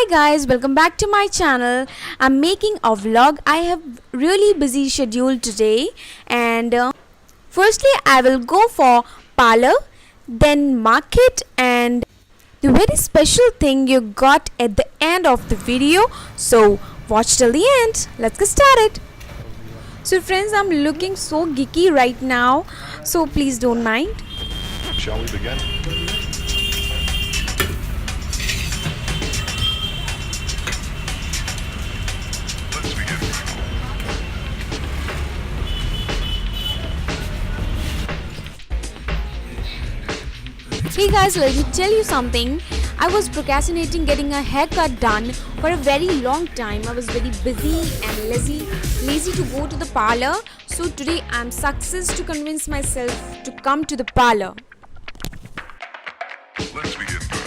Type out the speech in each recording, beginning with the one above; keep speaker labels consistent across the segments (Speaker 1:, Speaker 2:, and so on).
Speaker 1: Hi guys, welcome back to my channel. I'm making a vlog. I have really busy schedule today and firstly I will go for parlor, then market and the very special thing you got at the end of the video. So watch till the end. Let's get started. So friends, I'm looking so geeky right now, so please don't mind.
Speaker 2: Shall we begin? Let's begin.
Speaker 1: Hey guys, let me tell you something. I was procrastinating getting a haircut done for a very long time. I was very busy and lazy to go to the parlor. So today I'm success to convince myself to come to the parlor.
Speaker 2: Let's begin, girl.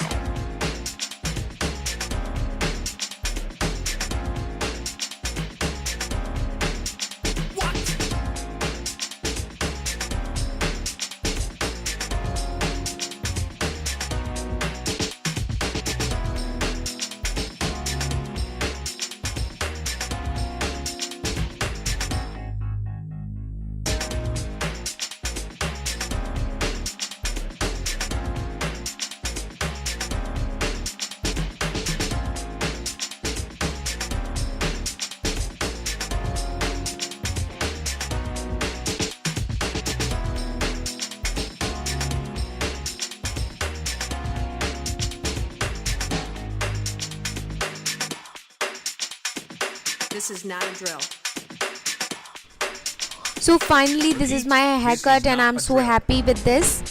Speaker 3: This is not a drill.
Speaker 1: So finally this is my haircut and I'm so happy with this.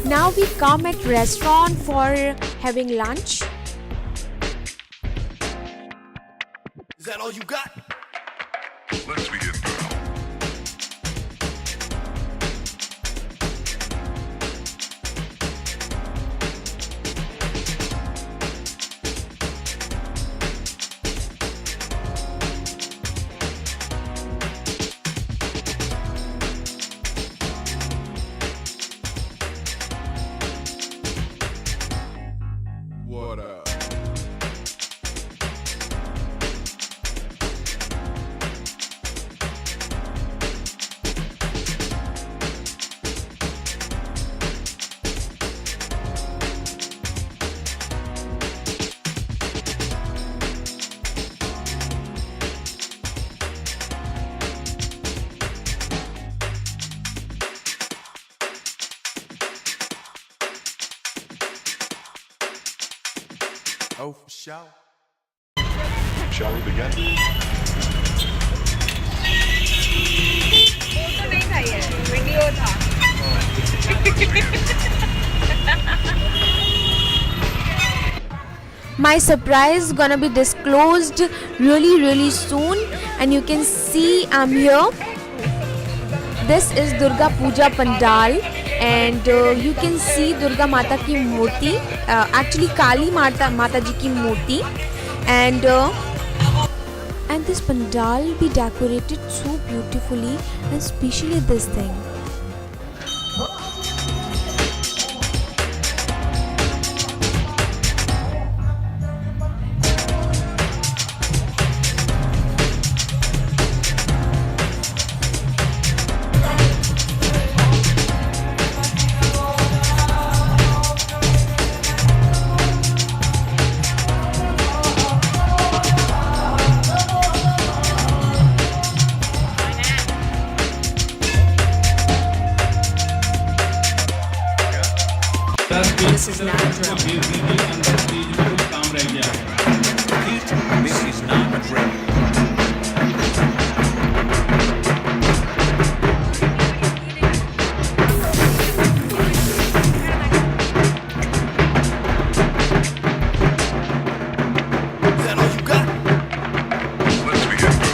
Speaker 1: Now we come at restaurant for having lunch.
Speaker 4: Is that all you got?
Speaker 2: Let's begin, girl.
Speaker 4: What up? Oh, for sure.
Speaker 2: Shall we begin?
Speaker 3: तो नहीं था ये video था
Speaker 1: My surprise gonna be disclosed really soon and you can see I'm here. This is Durga Puja pandal and you can see Durga Mata ki murti, actually Kali Mata ji ki murti and this pandal be decorated so beautifully and especially this thing.
Speaker 3: This is not a drill.
Speaker 4: This is not a drill. Is that all you got?
Speaker 2: Let's begin, girl.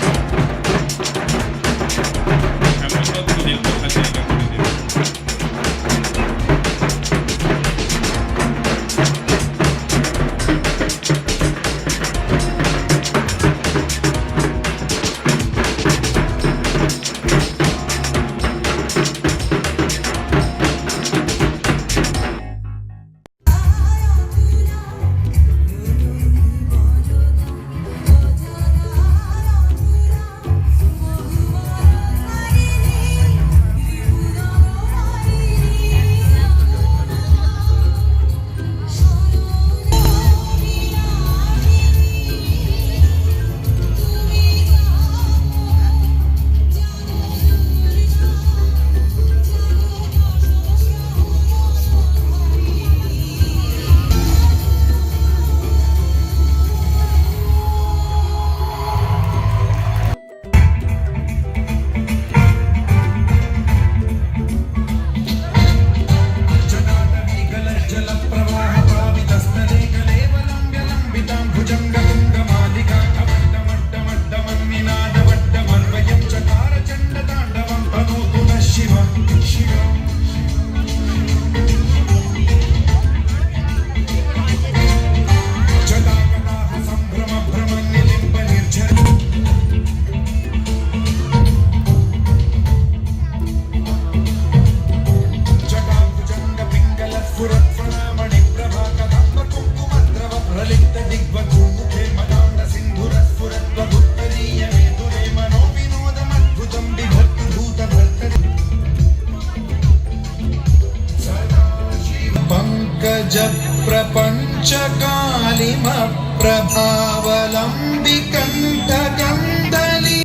Speaker 5: प्रभावलम्बिकण्ठगन्दली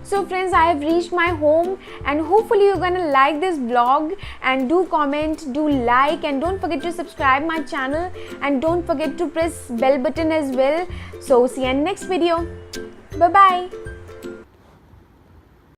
Speaker 1: So friends, I have reached my home and hopefully you're gonna like this vlog, and do comment, do like, and don't forget to subscribe my channel, and don't forget to press bell button as well. So see you in next video. Bye bye.